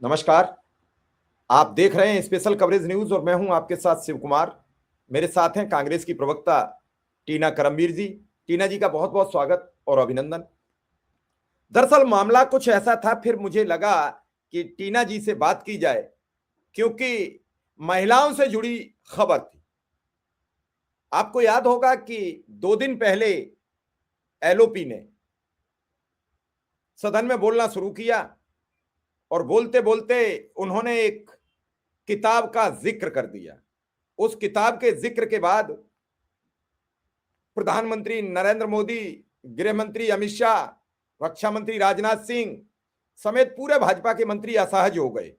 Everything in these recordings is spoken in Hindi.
नमस्कार। आप देख रहे हैं स्पेशल कवरेज न्यूज और मैं हूं आपके साथ शिव कुमार। मेरे साथ हैं कांग्रेस की प्रवक्ता टीना करमबीर जी। टीना जी का बहुत बहुत स्वागत और अभिनंदन। दरअसल मामला कुछ ऐसा था, फिर मुझे लगा कि टीना जी से बात की जाए क्योंकि महिलाओं से जुड़ी खबर थी। आपको याद होगा कि 2 दिन पहले एलओपी ने सदन में बोलना शुरू किया और बोलते बोलते उन्होंने एक किताब का जिक्र कर दिया। उस किताब के जिक्र के बाद प्रधानमंत्री नरेंद्र मोदी, गृह मंत्री अमित शाह, रक्षा मंत्री राजनाथ सिंह समेत पूरे भाजपा के मंत्री असहज हो गए।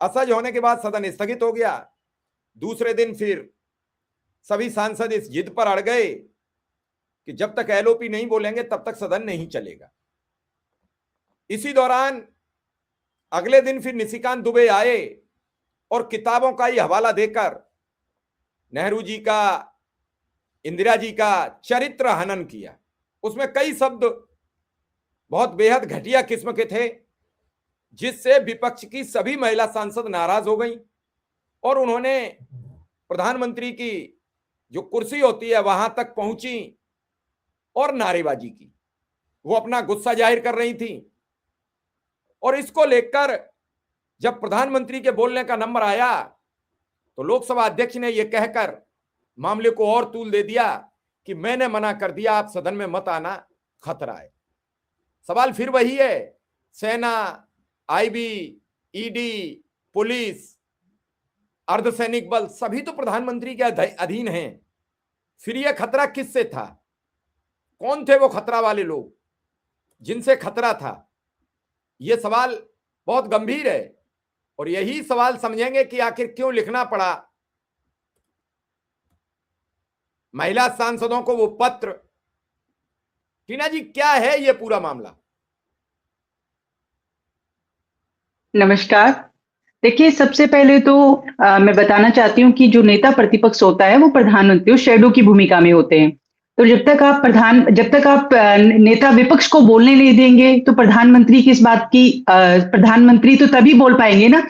असहज होने के बाद सदन स्थगित हो गया। दूसरे दिन फिर सभी सांसद इस जिद पर अड़ गए कि जब तक एलओपी नहीं बोलेंगे तब तक सदन नहीं चलेगा। इसी दौरान अगले दिन फिर निशिकांत दुबे आए और किताबों का ही हवाला देकर नेहरू जी का, इंदिरा जी का चरित्र हनन किया। उसमें कई शब्द बहुत बेहद घटिया किस्म के थे जिससे विपक्ष की सभी महिला सांसद नाराज हो गई और उन्होंने प्रधानमंत्री की जो कुर्सी होती है वहां तक पहुंची और नारेबाजी की। वो अपना गुस्सा जाहिर कर रही थी और इसको लेकर जब प्रधानमंत्री के बोलने का नंबर आया तो लोकसभा अध्यक्ष ने यह कहकर मामले को और तूल दे दिया कि मैंने मना कर दिया, आप सदन में मत आना, खतरा है। सवाल फिर वही है, सेना, आईबी, ईडी, पुलिस, अर्धसैनिक बल सभी तो प्रधानमंत्री के अधीन हैं। फिर यह खतरा किससे था? कौन थे वो खतरा वाले लोग जिनसे खतरा था? यह सवाल बहुत गंभीर है और यही सवाल समझेंगे कि आखिर क्यों लिखना पड़ा महिला सांसदों को वो पत्र। टीना जी, क्या है ये पूरा मामला? नमस्कार। देखिए, सबसे पहले तो मैं बताना चाहती हूँ कि जो नेता प्रतिपक्ष होता है वो प्रधानमंत्री शैडो की भूमिका में होते हैं। तो जब तक आप नेता विपक्ष को बोलने नहीं देंगे तो प्रधानमंत्री किस बात की प्रधानमंत्री तो तभी बोल पाएंगे ना।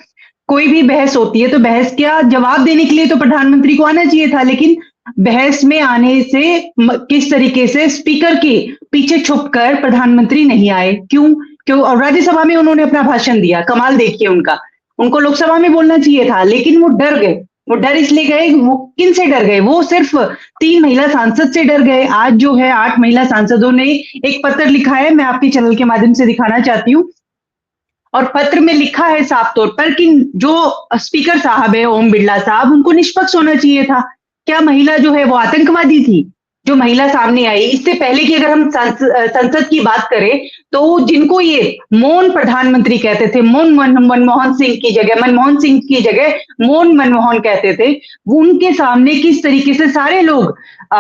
कोई भी बहस होती है तो बहस क्या जवाब देने के लिए तो प्रधानमंत्री को आना चाहिए था, लेकिन बहस में आने से किस तरीके से स्पीकर के पीछे छुपकर प्रधानमंत्री नहीं आए, क्यों क्यों और राज्यसभा में उन्होंने अपना भाषण दिया। कमाल देखिए उनका, उनको लोकसभा में बोलना चाहिए था लेकिन वो डर गए। वो डर इसलिए गए, वो किन से डर गए? वो सिर्फ 3 महिला सांसद से डर गए। आज जो है 8 महिला सांसदों ने एक पत्र लिखा है, मैं आपके चैनल के माध्यम से दिखाना चाहती हूँ। और पत्र में लिखा है साफ तौर पर कि जो स्पीकर साहब है ओम बिरला साहब, उनको निष्पक्ष होना चाहिए था। क्या महिला जो है वो आतंकवादी थी जो महिला सामने आई? इससे पहले की अगर हम संसद की बात करें तो जिनको ये मौन प्रधानमंत्री कहते थे, मनमोहन सिंह की जगह मौन मनमोहन कहते थे, वो उनके सामने किस तरीके से सारे लोग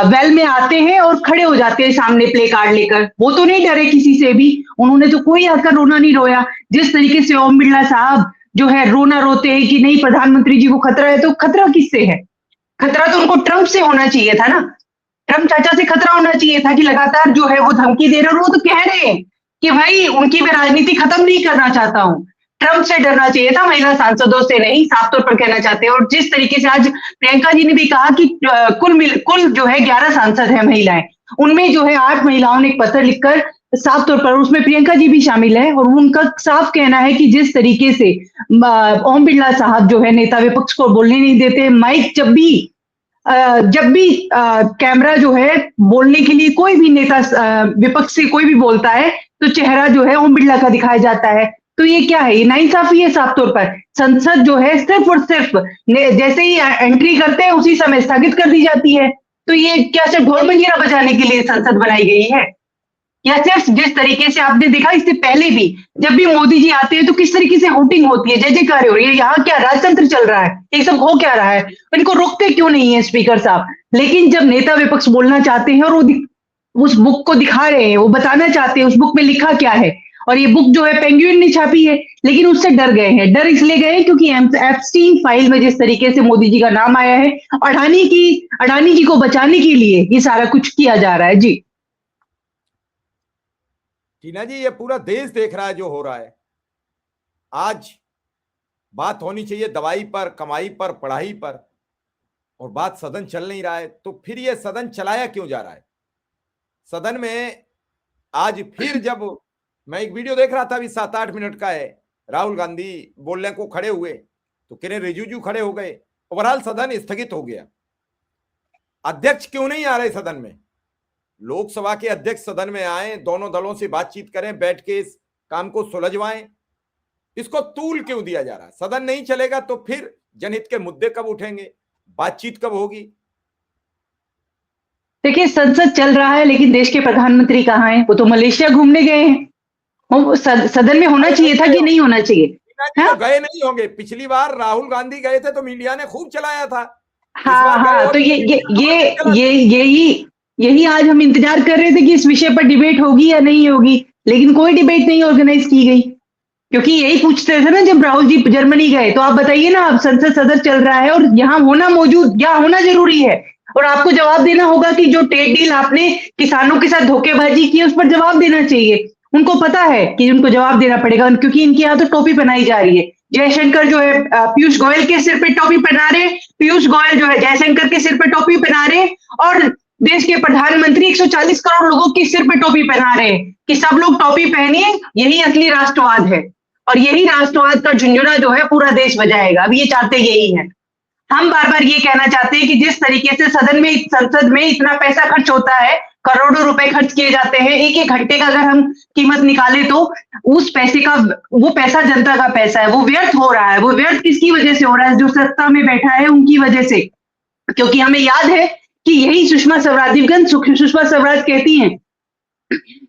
वेल में आते हैं और खड़े हो जाते हैं सामने प्ले कार्ड लेकर। वो तो नहीं डरे किसी से भी, उन्होंने तो कोई आकर रोना नहीं रोया। जिस तरीके से ओम बिरला साहब जो है रोना रोते हैं कि नहीं प्रधानमंत्री जी को खतरा है, तो खतरा किससे है? खतरा तो उनको ट्रंप से होना चाहिए था ना। ट्रंप चाचा से खतरा होना चाहिए था कि लगातार जो है वो धमकी दे रहे हैं और वो तो कह रहे हैं कि भाई उनकी मैं राजनीति खत्म नहीं करना चाहता हूँ। ट्रंप से डरना चाहिए था, महिला सांसदों से नहीं, साफ तौर पर कहना चाहते हैं। और जिस तरीके से आज प्रियंका जी ने भी कहा कि कुल जो है 11 सांसद है महिलाएं, उनमें जो है 8 महिलाओं ने एक पत्र लिखकर साफ तौर पर, उसमें प्रियंका जी भी शामिल है, और उनका साफ कहना है कि जिस तरीके से ओम बिरला साहब जो है नेता विपक्ष को बोलने नहीं देते, माइक जब भी कैमरा जो है बोलने के लिए कोई भी नेता विपक्ष से कोई भी बोलता है तो चेहरा जो है ओम बिरला का दिखाया जाता है। तो ये क्या है? ये नाइंसाफी है साफ तौर पर। संसद जो है सिर्फ और सिर्फ जैसे ही एंट्री करते हैं उसी समय स्थगित कर दी जाती है। तो ये क्या सिर्फ ढोल मंजीरा बजाने के लिए संसद बनाई गई है? या सिर्फ जिस तरीके से आपने देखा इससे पहले भी जब भी मोदी जी आते हैं तो किस तरीके से होटिंग होती है, जय जयकार हो रही है, यहाँ क्या राजतंत्र चल रहा है? ये सब हो क्या रहा है? इनको रोकते क्यों नहीं है स्पीकर साहब? लेकिन जब नेता विपक्ष बोलना चाहते हैं और वो उस बुक को दिखा रहे हैं, वो बताना चाहते हैं उस बुक में लिखा क्या है, और ये बुक जो है पेंगुइन ने छापी है, लेकिन उससे डर गए हैं। डर इसलिए गए क्योंकि एप्स्टीन फाइल में जिस तरीके से मोदी जी का नाम आया है, अडानी जी को बचाने के लिए ये सारा कुछ किया जा रहा है। जी टीना जी, ये पूरा देश देख रहा है जो हो रहा है। आज बात होनी चाहिए दवाई पर, कमाई पर, पढ़ाई पर, और बात सदन चल नहीं रहा है। तो फिर ये सदन चलाया क्यों जा रहा है? सदन में आज फिर जब मैं एक वीडियो देख रहा था, अभी 7-8 मिनट का है, राहुल गांधी बोलने को खड़े हुए तो किरेन रिजिजू खड़े हो गए, ओवरऑल सदन स्थगित हो गया। अध्यक्ष क्यों नहीं आ रहे सदन में? लोकसभा के अध्यक्ष सदन में आए, दोनों दलों से बातचीत करें, बैठ के इस काम को सुलझवाएं। इसको तूल क्यों दिया जा रहा है? सदन नहीं चलेगा तो फिर जनहित के मुद्दे कब उठेंगे, बातचीत कब होगी? देखिए, संसद चल रहा है लेकिन देश के प्रधानमंत्री कहाँ हैं? वो तो मलेशिया घूमने गए हैं। वो सदन में होना चाहिए था कि नहीं होना चाहिए? तो गए नहीं होंगे। पिछली बार राहुल गांधी गए थे तो मीडिया ने खूब चलाया था। हाँ, तो यही आज हम इंतजार कर रहे थे कि इस विषय पर डिबेट होगी या नहीं होगी, लेकिन कोई डिबेट नहीं ऑर्गेनाइज की गई, क्योंकि यही पूछते थे ना जब राहुल जी जर्मनी गए, तो आप बताइए ना, अब संसद सदन चल रहा है और यहाँ होना जरूरी है, और आपको जवाब देना होगा कि जो ट्रेड डील आपने किसानों के साथ धोखेबाजी की उस पर जवाब देना चाहिए। उनको पता है कि उनको जवाब देना पड़ेगा, क्योंकि इनके यहाँ तो टोपी पहनाई जा रही है। जयशंकर जो है पीयूष गोयल के सिर पे टोपी पहना रहे, पीयूष गोयल जो है जयशंकर के सिर पे टोपी पहना रहे, और देश के प्रधानमंत्री 140 करोड़ लोगों के सिर पे टोपी पहना रहे हैं कि सब लोग टोपी पहनिए, यही असली राष्ट्रवाद है, और यही राष्ट्रवाद का झुंझुना जो है पूरा देश बजाएगा। अब ये चाहते यही है। हम बार बार ये कहना चाहते हैं कि जिस तरीके से संसद में इतना पैसा खर्च होता है, करोड़ों रुपए खर्च किए जाते हैं, एक एक घंटे का अगर हम कीमत निकाले तो उस पैसे का, वो पैसा जनता का पैसा है, वो व्यर्थ हो रहा है। वो व्यर्थ किसकी वजह से हो रहा है? जो सत्ता में बैठा है उनकी वजह से। क्योंकि हमें याद है कि यही सुषमा स्वराज कहती हैं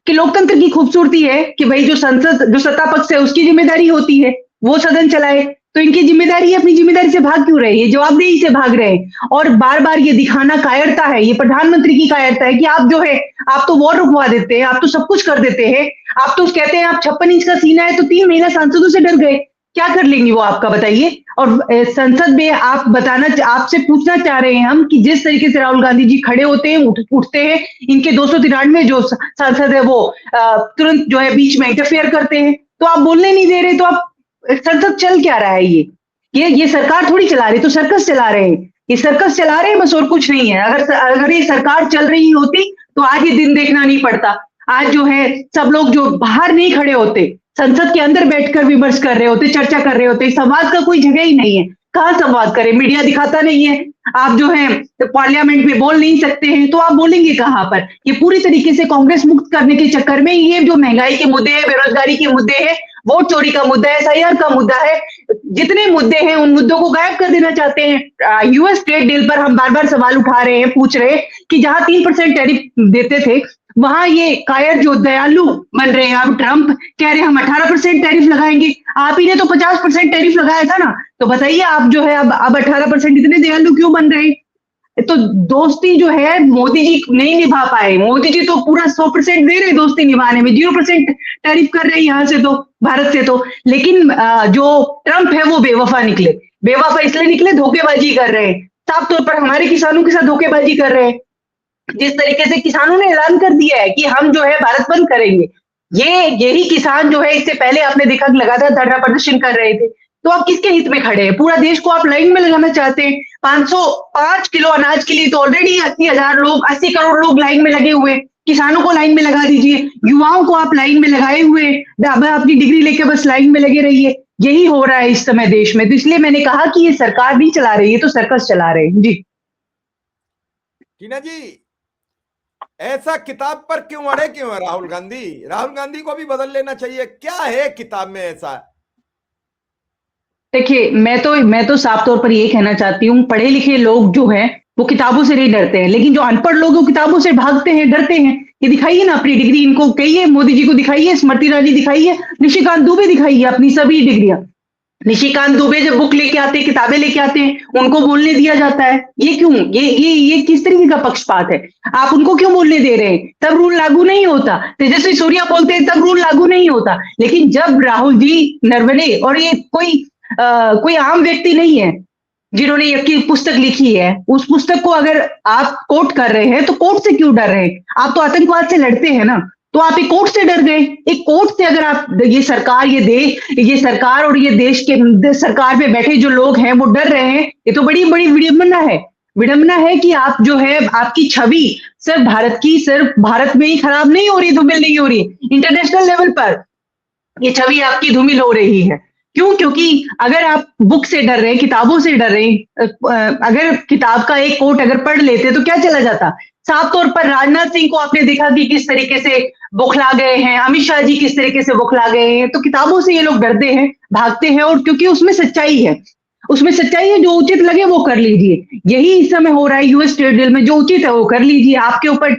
कि लोकतंत्र की खूबसूरती है कि भाई जो सत्ता पक्ष है उसकी जिम्मेदारी होती है वो सदन चलाए, तो इनकी जिम्मेदारी है, अपनी जिम्मेदारी से भाग क्यों रहे? ये जवाबदेही से भाग रहे हैं। और बार बार ये दिखाना कायरता है, ये प्रधानमंत्री की कायरता है कि आप जो है, आप तो वॉर रुकवा देते हैं, आप तो सब कुछ कर देते हैं, आप तो कहते हैं आप 56 इंच का सीना है तो 3 महिला सांसदों से डर गए, क्या कर लेंगी वो आपका, बताइए। और संसद में आपसे पूछना चाह रहे हैं हम कि जिस तरीके से राहुल गांधी जी खड़े होते हैं, उठते हैं, इनके 293 जो सांसद है वो तुरंत जो है बीच में इंटरफेयर करते हैं, तो आप बोलने नहीं दे रहे, तो आप संसद चल क्या रहा है? ये सरकार थोड़ी चला रही, तो सर्कस चला रहे हैं, ये सर्कस चला रहे हैं बस, और कुछ नहीं है। अगर ये सरकार चल रही होती तो आज ये दिन देखना नहीं पड़ता। आज जो है सब लोग जो बाहर नहीं खड़े होते, संसद के अंदर बैठकर विमर्श कर रहे होते, चर्चा कर रहे होते। संवाद का कोई जगह ही नहीं है, कहाँ संवाद करें? मीडिया दिखाता नहीं है, आप जो है पार्लियामेंट में बोल नहीं सकते हैं, तो आप बोलेंगे कहाँ पर? ये पूरी तरीके से कांग्रेस मुक्त करने के चक्कर में ये जो महंगाई के मुद्दे हैं, बेरोजगारी के मुद्दे हैं, वोट चोरी का मुद्दा है, एसआईआर का मुद्दा है, जितने मुद्दे हैं उन मुद्दों को गायब कर देना चाहते हैं। यूएस ट्रेड डील पर हम बार बार सवाल उठा रहे हैं, पूछ रहे हैं कि जहां 3% टैरिफ देते थे, वहां ये कायर जो दयालु बन रहे हैं, अब ट्रंप कह रहे हैं हम 18% टैरिफ लगाएंगे। आप ही ने तो 50% टैरिफ लगाया था ना, तो बताइए आप जो है अब 18% इतने दयालु क्यों बन रहे हैं? तो दोस्ती जो है मोदी जी नहीं निभा पाए। मोदी जी तो पूरा 100% दे रहे दोस्ती निभाने में, 0% टैरिफ कर रहे हैं यहाँ से, तो भारत से तो। लेकिन जो ट्रंप है वो बेवफा निकले। बेवफा इसलिए निकले, धोखेबाजी कर रहे हैं, साफ तौर पर हमारे किसानों के साथ धोखेबाजी कर रहे हैं। जिस तरीके से किसानों ने ऐलान कर दिया है कि हम जो है भारत बंद करेंगे, यही किसान जो है इससे पहले आपने देखा लगातार धरना प्रदर्शन कर रहे थे। तो आप किसके हित में खड़े हैं? पूरा देश को आप लाइन में लगाना चाहते हैं। 505 किलो अनाज के लिए तो ऑलरेडी 80 करोड़ लोग लाइन में लगे हुए, किसानों को लाइन में लगा दीजिए, युवाओं को आप लाइन में लगाए हुए, अब अपनी डिग्री लेके बस लाइन में लगे रहिए। यही हो रहा है इस समय देश में। तो इसलिए मैंने कहा कि ये सरकार नहीं चला रही है, तो सर्कस चला रहे हैं। जी टीना जी, ऐसा किताब पर क्यों अड़े क्यों है राहुल गांधी? राहुल गांधी को भी बदल लेना चाहिए। क्या है किताब में ऐसा? देखिए, मैं तो साफ तौर पर ये कहना चाहती हूँ, पढ़े लिखे लोग जो हैं वो किताबों से नहीं डरते हैं, लेकिन जो अनपढ़ लोग वो किताबों से भागते हैं, डरते हैं। ये दिखाइए ना अपनी डिग्री, इनको कहिए, मोदी जी को दिखाइए, स्मृति ईरानी दिखाइए, निशिकांत दुबे दिखाइए अपनी सभी डिग्रियां। निशिकांत दुबे जब बुक लेके आते हैं, किताबें लेके आते हैं, उनको बोलने दिया जाता है। ये क्यों? ये किस तरीके का पक्षपात है? आप उनको क्यों बोलने दे रहे हैं? तब रूल लागू नहीं होता। तेजस्वी सूर्या बोलते हैं तब रूल लागू नहीं होता। लेकिन जब राहुल जी नरवणे, और ये कोई आम व्यक्ति नहीं है जिन्होंने ये पुस्तक लिखी है, उस पुस्तक को अगर आप कोट कर रहे हैं तो कोर्ट से क्यों डर रहे हैं? आप तो आतंकवाद से लड़ते हैं ना, तो आप एक कोर्ट से डर गए। एक कोर्ट से अगर आप ये सरकार और ये देश के सरकार में बैठे जो लोग हैं वो डर रहे हैं, ये तो बड़ी बड़ी विडंबना है। विडंबना है कि आप जो है आपकी छवि सिर्फ भारत में ही खराब नहीं हो रही, धूमिल नहीं हो रही, इंटरनेशनल लेवल पर ये छवि आपकी धूमिल हो रही है। क्यों? क्योंकि अगर आप बुक से डर रहे हैं, किताबों से डर रहे हैं, अगर किताब का एक कोट अगर पढ़ लेते तो क्या चला जाता। साफ तौर पर राजनाथ सिंह को आपने देखा कि किस तरीके से बौखला गए हैं, अमित शाह जी किस तरीके से बौखला गए हैं। तो किताबों से ये लोग डरते हैं, भागते हैं, और क्योंकि उसमें सच्चाई है, जो उचित लगे वो कर लीजिए। यही इस समय हो रहा है यूएस ट्रेड डील में, जो उचित है वो कर लीजिए, आपके ऊपर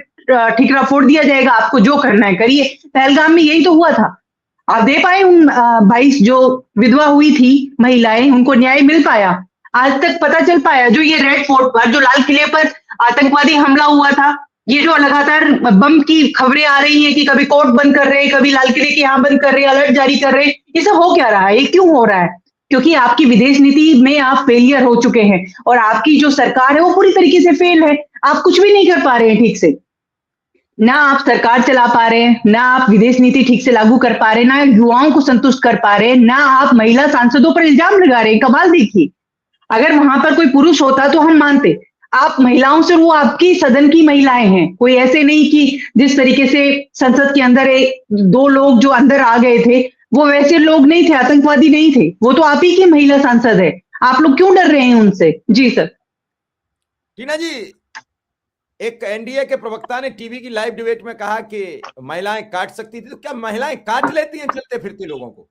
ठिकरा फोड़ दिया जाएगा, आपको जो करना है करिए। पहलगाम में यही तो हुआ था। आप दे पाए उन 22 जो विधवा हुई थी महिलाएं, उनको न्याय मिल पाया? आज तक पता चल पाया? जो ये रेड फोर्ट पर, जो लाल किले पर आतंकवादी हमला हुआ था, ये जो लगातार बम की खबरें आ रही हैं कि कभी कोर्ट बंद कर रहे हैं, कभी लाल किले के यहाँ बंद कर रहे हैं, अलर्ट जारी कर रहे हैं, ये सब हो क्या रहा है? ये क्यों हो रहा है? क्योंकि आपकी विदेश नीति में आप फेलियर हो चुके हैं, और आपकी जो सरकार है वो पूरी तरीके से फेल है। आप कुछ भी नहीं कर पा रहे हैं ठीक से, ना आप सरकार चला पा रहे हैं, ना आप विदेश नीति ठीक से लागू कर पा रहे हैं, ना युवाओं को संतुष्ट कर पा रहे हैं, ना आप महिला सांसदों पर इल्जाम लगा रहे हैं। कमाल देखिए, अगर वहां पर कोई पुरुष होता तो हम मानते, आप महिलाओं से, वो आपकी सदन की महिलाएं हैं, कोई ऐसे नहीं कि जिस तरीके से संसद के अंदर दो लोग जो अंदर आ गए थे वो वैसे लोग नहीं थे, आतंकवादी नहीं थे, वो तो आप ही की महिला सांसद है। आप लोग क्यों डर रहे हैं उनसे? जी सर। टीना जी, एक एनडीए के प्रवक्ता ने टीवी की लाइव डिबेट में कहा कि महिलाएं काट सकती थी, तो क्या महिलाएं काट लेती हैं चलते फिरते लोगों को?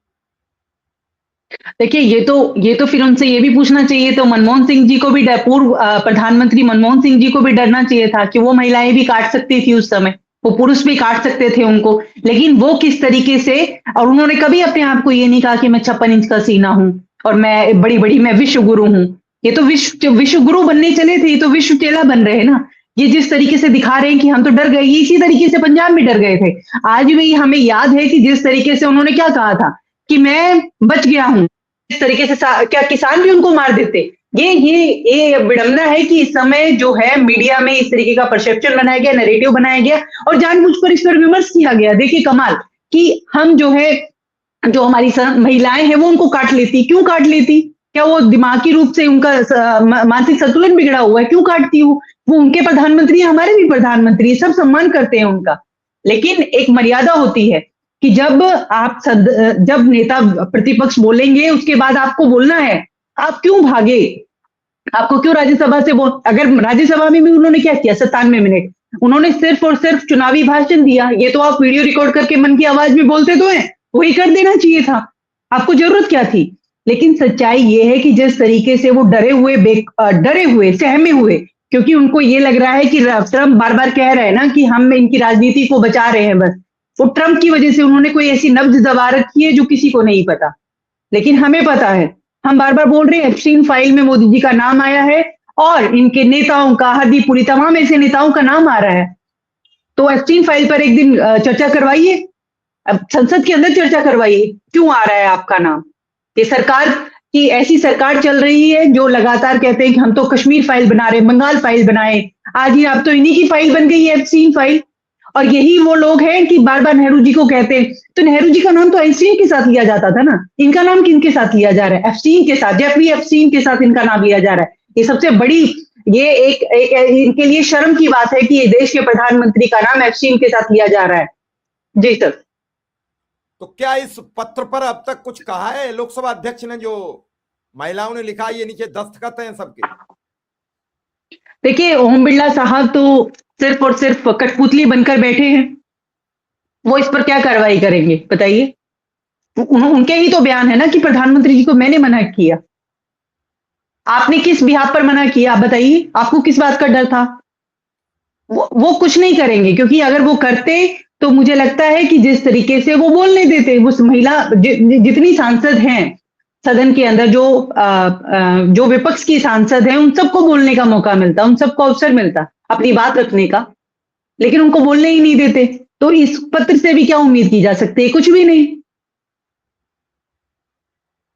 देखिए, ये तो फिर उनसे ये भी पूछना चाहिए, तो मनमोहन सिंह जी को भी पूर्व प्रधानमंत्री मनमोहन सिंह जी को भी डरना चाहिए था कि वो महिलाएं भी काट सकती थी उस समय, वो पुरुष भी काट सकते थे उनको। लेकिन वो किस तरीके से, और उन्होंने कभी अपने आप को ये नहीं कहा कि मैं 56 इंच का सीना हूं और मैं मैं विश्व गुरु हूं। ये तो विश्व गुरु बनने चले थे, ये तो विश्व चेला बन रहे हैं ना। ये जिस तरीके से दिखा रहे हैं कि हम तो डर गए, ये इसी तरीके से पंजाब में डर गए थे। आज भी हमें याद है कि जिस तरीके से उन्होंने क्या कहा था कि मैं बच गया हूं, इस तरीके से क्या किसान भी उनको मार देते? ये विडंबना है कि इस समय जो है मीडिया में इस तरीके का परसेप्शन बनाया गया, नैरेटिव बनाया गया, और जानबूझकर इस पर विमर्श किया गया। देखिए कमाल कि हम जो है, जो हमारी महिलाएं हैं वो उनको काट लेती। क्यों काट लेती? क्या वो दिमागी रूप से उनका मानसिक संतुलन बिगड़ा हुआ है? क्यों काटती हो? वो उनके प्रधानमंत्री हैं, हमारे भी प्रधानमंत्री, सब सम्मान करते हैं उनका। लेकिन एक मर्यादा होती है कि जब नेता प्रतिपक्ष बोलेंगे उसके बाद आपको बोलना है। आप क्यों भागे? आपको क्यों राज्यसभा से अगर राज्यसभा में भी उन्होंने क्या किया, 97 मिनट उन्होंने सिर्फ और सिर्फ चुनावी भाषण दिया। ये तो आप वीडियो रिकॉर्ड करके मन की आवाज में बोलते तो हैं, वही कर देना चाहिए था, आपको जरूरत क्या थी? लेकिन सच्चाई ये है कि जिस तरीके से वो डरे हुए सहमे हुए, क्योंकि उनको ये लग रहा है कि ट्रम्प बार बार कह रहे हैं ना कि हम इनकी राजनीति को बचा रहे हैं, बस वो ट्रम्प की वजह से उन्होंने कोई ऐसी नब्ज दबा रखी है जो किसी को नहीं पता, लेकिन हमें पता है। हम बार बार बोल रहे हैं एप्स्टीन फाइल में मोदी जी का नाम आया है, और इनके नेताओं का, हरदीप पुरी, तमाम ऐसे नेताओं का नाम आ रहा है। तो एप्स्टीन फाइल पर एक दिन चर्चा करवाइए, अब संसद के अंदर चर्चा करवाइए, क्यों आ रहा है आपका नाम? ये सरकार की ऐसी सरकार चल रही है जो लगातार कहते हैं कि हम तो कश्मीर फाइल बना रहे, बंगाल फाइल बनाए, आज ही अब तो इन्हीं की फाइल बन गई है एप्स्टीन फाइल। और यही वो लोग हैं कि बार बार नेहरू जी को कहते हैं, तो नेहरू जी का नाम तो एप्स्टीन के साथ लिया जाता था ना, इनका नाम किन के साथ लिया जा रहा है? एप्स्टीन के साथ, जेफरी एप्स्टीन के साथ इनका नाम लिया जा रहा है। ये सबसे बड़ी, ये एक इनके लिए शर्म की बात है कि ये देश के प्रधानमंत्री का नाम एप्स्टीन के साथ लिया जा रहा है। जी सर। तो क्या इस पत्र पर अब तक कुछ कहा है लोकसभा अध्यक्ष ने? जो महिलाओं ने लिखा, ये नीचे दस्तखत हैं सबके। देखिए, ओम बिरला साहब तो सिर्फ और सिर्फ कठपुतली बनकर बैठे हैं, वो इस पर क्या कार्रवाई करेंगे बताइए? उनके ही तो बयान है ना कि प्रधानमंत्री जी को मैंने मना किया। आपने किस बिहाफ पर मना किया, आप बताइए? आपको किस बात का डर था? वो कुछ नहीं करेंगे, क्योंकि अगर वो करते तो मुझे लगता है कि जिस तरीके से वो बोलने देते, उस महिला जितनी सांसद हैं सदन के अंदर, जो विपक्ष की सांसद हैं, उन सबको बोलने का मौका मिलता, उन सबको अवसर मिलता अपनी बात रखने का, लेकिन उनको बोलने ही नहीं देते। तो इस पत्र से भी क्या उम्मीद की जा सकती है? कुछ भी नहीं।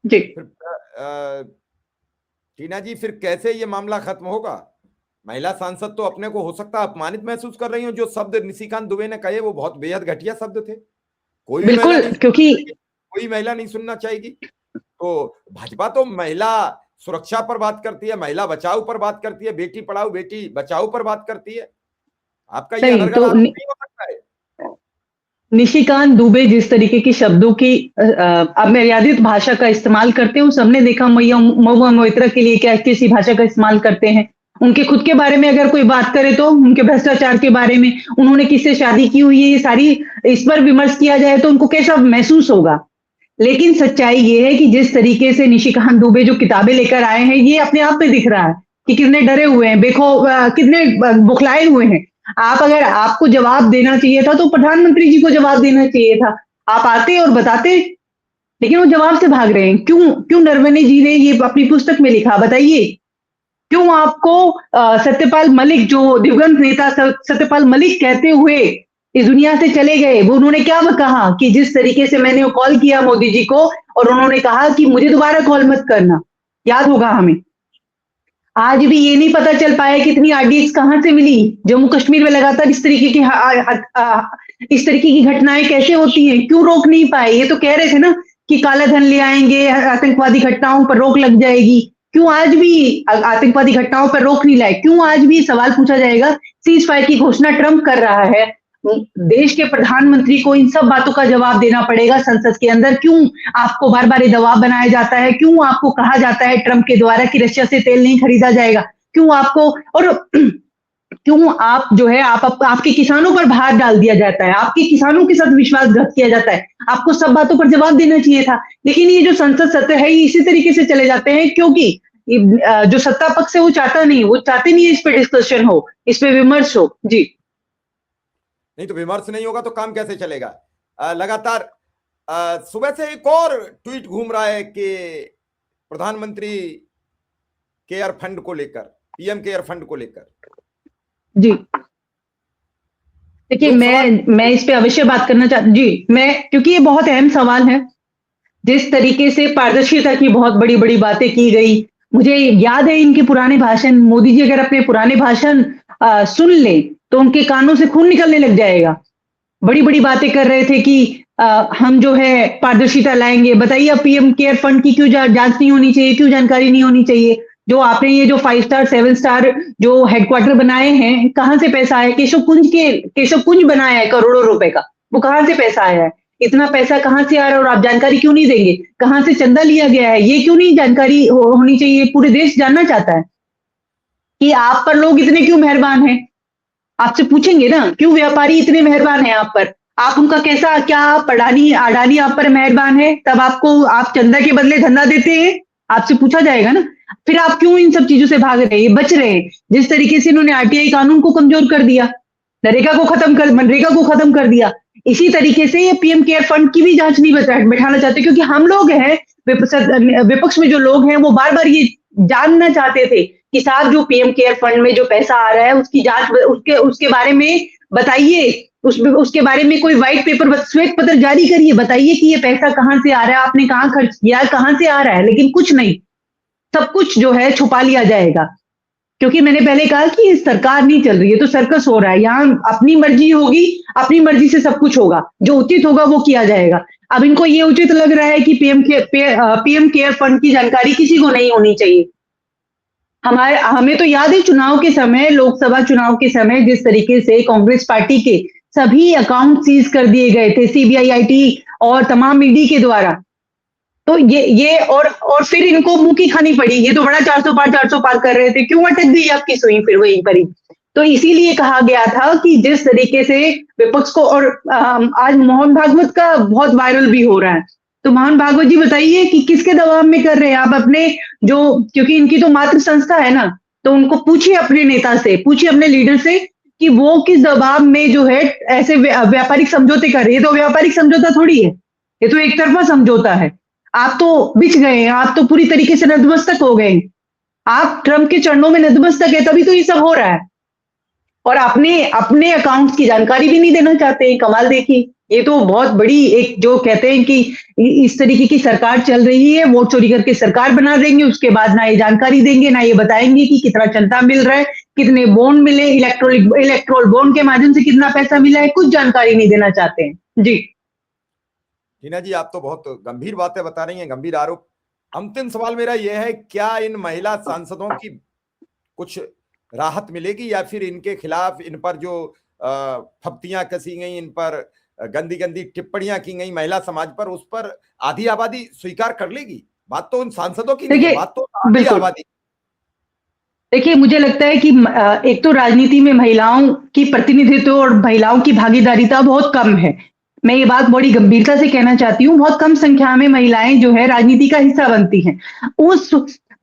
जी टीना जी, फिर कैसे ये मामला खत्म होगा? महिला सांसद तो अपने को हो सकता है अपमानित महसूस कर रही हो। जो शब्द निशिकांत दुबे ने कहे वो बहुत बेहद घटिया शब्द थे। कोई भी महिला बिल्कुल, नहीं, क्योंकि कोई महिला नहीं सुनना चाहेगी। तो भाजपा तो महिला सुरक्षा पर बात करती है, महिला बचाओ पर बात करती है, बेटी पढ़ाओ बेटी बचाओ पर बात करती है। आपका ये नहीं अनर्गल तो आरोप नहीं हो सकता है। निशिकांत दुबे जिस तरीके के शब्दों की अमर्यादित भाषा का इस्तेमाल करते हैं, उस हमने देखा महुआ मोइत्रा के लिए क्या कैसी भाषा का इस्तेमाल करते हैं। उनके खुद के बारे में अगर कोई बात करे तो उनके भ्रष्टाचार के बारे में, उन्होंने किससे शादी की हुई है, ये सारी इस पर विमर्श किया जाए तो उनको कैसा महसूस होगा। लेकिन सच्चाई ये है कि जिस तरीके से निशिकांत दुबे जो किताबें लेकर आए हैं, ये अपने आप में दिख रहा है कि कितने डरे हुए हैं, कितने बुखलाए हुए हैं। आप अगर आपको जवाब देना चाहिए था तो प्रधानमंत्री जी को जवाब देना चाहिए था। आप आते और बताते, लेकिन वो जवाब से भाग रहे हैं। क्यों नरवणे जी ने ये अपनी पुस्तक में लिखा, बताइए। क्यों आपको सत्यपाल मलिक, जो दिवंगत नेता सत्यपाल मलिक कहते हुए इस दुनिया से चले गए, वो उन्होंने क्या कहा कि जिस तरीके से मैंने कॉल किया मोदी जी को और उन्होंने कहा कि मुझे दोबारा कॉल मत करना, याद होगा हमें। आज भी ये नहीं पता चल पाया कि इतनी आरडीएक्स कहां से मिली। जम्मू कश्मीर में लगातार इस तरीके की घटनाएं कैसे होती हैं, क्यों रोक नहीं पाए। ये तो कह रहे थे ना कि काला धन ले आएंगे, आतंकवादी घटनाओं पर रोक लग जाएगी। क्यों आज भी आतंकवादी घटनाओं पर रोक नहीं लाए? क्यों आज भी सवाल पूछा जाएगा? सीज फायर की घोषणा ट्रंप कर रहा है, देश के प्रधानमंत्री को इन सब बातों का जवाब देना पड़ेगा संसद के अंदर। क्यों आपको बार बार ये दबाव बनाया जाता है? क्यों आपको कहा जाता है ट्रंप के द्वारा कि रशिया से तेल नहीं खरीदा जाएगा? क्यों आपको और क्यों आप जो है आपके किसानों पर भार डाल दिया जाता है, आपके किसानों के साथ विश्वासघात किया जाता है? आपको सब बातों पर जवाब देना चाहिए था। लेकिन ये जो संसद सत्र है ये इसी तरीके से चले जाते हैं, क्योंकि जो सत्ता पक्ष है वो चाहते नहीं है इस पे डिस्कशन हो, इस पे विमर्श हो। जी नहीं तो विमर्श नहीं होगा तो काम कैसे चलेगा? लगातार सुबह से एक और ट्वीट घूम रहा है कि प्रधानमंत्री केयर फंड को लेकर, पीएम केयर फंड को लेकर। जी देखिए, मैं इस पे अवश्य बात करना चाहती जी, क्योंकि ये बहुत अहम सवाल है। जिस तरीके से पारदर्शिता की बहुत बड़ी बड़ी बातें की गई, मुझे याद है इनके पुराने भाषण, मोदी जी अगर अपने पुराने भाषण सुन ले तो उनके कानों से खून निकलने लग जाएगा। बड़ी बड़ी बातें कर रहे थे कि हम जो है पारदर्शिता लाएंगे। बताइए अब पीएम केयर फंड की क्यों जांच नहीं होनी चाहिए, क्यों जानकारी नहीं होनी चाहिए? जो आपने ये जो 5 स्टार 7 स्टार जो हेडक्वार्टर बनाए हैं, कहां से पैसा आया? केशव कुंज बनाया है करोड़ों रुपए का, वो कहां से पैसा आया है? इतना पैसा कहां से आ रहा है और आप जानकारी क्यों नहीं देंगे? कहां से चंदा लिया गया है, ये क्यों नहीं जानकारी होनी चाहिए? पूरे देश जानना चाहता है कि आप पर लोग इतने क्यों मेहरबान हैं। आपसे पूछेंगे ना, क्यों व्यापारी इतने मेहरबान हैं आप पर? आप उनका कैसा, क्या अडानी अडानी आप पर मेहरबान है तब आप चंदा के बदले धंधा देते हैं? आपसे पूछा जाएगा ना। फिर आप क्यों इन सब चीजों से भाग रहे हैं, बच रहे हैं? जिस तरीके से इन्होंने आरटीआई कानून को कमजोर कर दिया, मनरेगा को खत्म कर दिया, इसी तरीके से ये पीएम केयर फंड की भी जांच नहीं बैठाना चाहते, क्योंकि हम लोग हैं विपक्ष में जो लोग हैं वो बार बार ये जानना चाहते थे कि साहब जो पीएम केयर फंड में जो पैसा आ रहा है उसकी जांच, उसके बारे में बताइए, उसके बारे में कोई व्हाइट पेपर, श्वेत पत्र जारी करिए, बताइए कि ये पैसा कहां से आ रहा है, आपने कहां खर्च किया, कहां से आ रहा है। लेकिन कुछ नहीं, सब कुछ जो है छुपा लिया जाएगा, क्योंकि मैंने पहले कहा कि सरकार नहीं चल रही है तो सर्कस हो रहा है। यहाँ अपनी मर्जी होगी, अपनी मर्जी से सब कुछ होगा, जो उचित होगा वो किया जाएगा। अब इनको ये उचित लग रहा है कि पीएम केयर फंड की जानकारी किसी को नहीं होनी चाहिए। हमें तो याद है चुनाव के समय, लोकसभा चुनाव के समय जिस तरीके से कांग्रेस पार्टी के सभी अकाउंट सीज कर दिए गए थे सीबीआई, आईटी और तमाम ईडी के द्वारा। तो ये और फिर इनको मुंह की खानी पड़ी। ये तो बड़ा 400 पार कर रहे थे, क्यों अटक गई आपकी सुई फिर वहीं पर ही? तो इसीलिए कहा गया था कि जिस तरीके से विपक्ष को, और आज मोहन भागवत का बहुत वायरल भी हो रहा है, तो मोहन भागवत जी बताइए कि किसके दबाव में कर रहे हैं आप अपने, जो क्योंकि इनकी तो मातृ संस्था है ना, तो उनको पूछिए, अपने नेता से पूछिए, अपने लीडर से कि वो किस दबाव में जो है ऐसे व्यापारिक समझौते कर रहे हैं। तो व्यापारिक समझौता थोड़ी है, ये तो एक तरफा समझौता है। आप तो बिछ गए हैं, आप तो पूरी तरीके से नतमस्तक हो गए, आप ट्रंप के चरणों में नतमस्तक है, तभी तो ये सब हो रहा है। और अपने अकाउंट्स की जानकारी भी नहीं देना चाहते हैं। कमाल देखिए, ये तो बहुत बड़ी एक जो कहते हैं कि इस तरीके की सरकार चल रही है, वोट चोरी करके सरकार बना देंगे, उसके बाद ना ये जानकारी देंगे, ना ये बताएंगे कि कितना चंदा मिल रहा है, कितने बॉन्ड मिले, इलेक्ट्रोल बॉन्ड के माध्यम से कितना पैसा मिला है, कुछ जानकारी नहीं देना चाहते हैं। जी टीना जी, आप तो बहुत गंभीर बातें बता रही हैं, गंभीर आरोप। अंतिम सवाल मेरा यह है, क्या इन महिला सांसदों की कुछ राहत मिलेगी, या फिर इनके खिलाफ, इन पर जो फप्तियां कसी गई, इन पर गंदी गंदी टिप्पणियां की गई महिला समाज पर, उस पर आधी आबादी स्वीकार कर लेगी? बात तो उन सांसदों की नहीं है, देखिए, बात तो आधी बिल्कुल आबादी। देखिए, मुझे लगता है कि एक तो राजनीति में महिलाओं की प्रतिनिधित्व और महिलाओं की भागीदारिता बहुत कम है। मैं ये बात बड़ी गंभीरता से कहना चाहती हूँ, बहुत कम संख्या में महिलाएं जो है राजनीति का हिस्सा बनती हैं। उस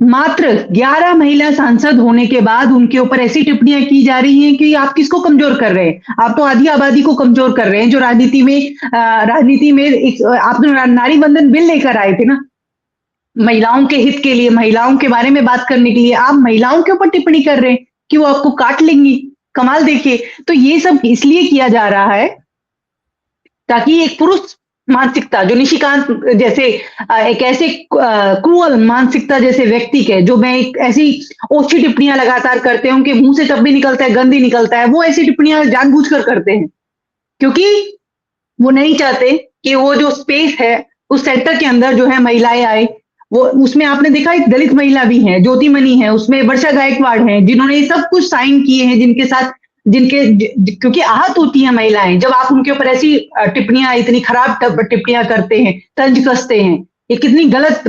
मात्र 11 महिला सांसद होने के बाद उनके ऊपर ऐसी टिप्पणियां की जा रही हैं कि आप किसको कमजोर कर रहे हैं? आप तो आधी आबादी को कमजोर कर रहे हैं, जो राजनीति में एक आप तो नारी बंधन बिल लेकर आए थे ना, महिलाओं के हित के लिए, महिलाओं के बारे में बात करने के लिए। आप महिलाओं के ऊपर टिप्पणी कर रहे हैं कि वो आपको काट लेंगी। कमाल देखिए। तो ये सब इसलिए किया जा रहा है ताकि एक पुरुष मानसिकता जो निशिकांत जैसे एक ऐसे क्रूअल मानसिकता जैसे व्यक्ति के, जो मैं एक ऐसी ओछी टिप्पणियां लगातार करते हैं, उनके मुंह से जब भी निकलता है गंदी निकलता है, वो ऐसी टिप्पणियां जानबूझकर करते हैं क्योंकि वो नहीं चाहते कि वो जो स्पेस है उस सेक्टर के अंदर जो है महिलाएं आए। वो उसमें आपने देखा एक दलित महिला भी है, ज्योतिमणि है, उसमें वर्षा गायकवाड़ है, जिन्होंने ये सब कुछ साइन किए हैं, जिनके साथ क्योंकि आहत होती हैं महिलाएं जब आप उनके ऊपर ऐसी टिप्पणियां, इतनी खराब टिप्पणियां करते हैं, तंज कसते हैं। ये कितनी गलत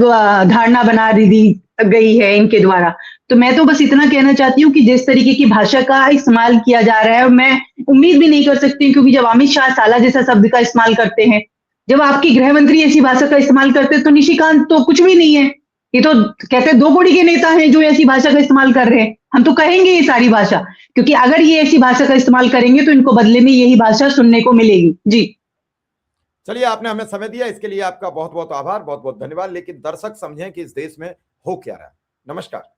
धारणा बना दी गई है इनके द्वारा। तो मैं तो बस इतना कहना चाहती हूँ कि जिस तरीके की भाषा का इस्तेमाल किया जा रहा है, मैं उम्मीद भी नहीं कर सकती, क्योंकि जब अमित शाह साला जैसा शब्द का इस्तेमाल करते हैं, जब आपके गृह मंत्री ऐसी भाषा का इस्तेमाल करते हैं, तो निशिकांत तो कुछ भी नहीं है। ये तो कहते हैं दो कौड़ी के नेता हैं जो ऐसी भाषा का इस्तेमाल कर रहे हैं। हम तो कहेंगे ये सारी भाषा, क्योंकि अगर ये ऐसी भाषा का इस्तेमाल करेंगे तो इनको बदले में यही भाषा सुनने को मिलेगी। जी चलिए, आपने हमें समय दिया, इसके लिए आपका बहुत बहुत आभार, बहुत बहुत धन्यवाद। लेकिन दर्शक समझें कि इस देश में हो क्या रहा है। नमस्कार।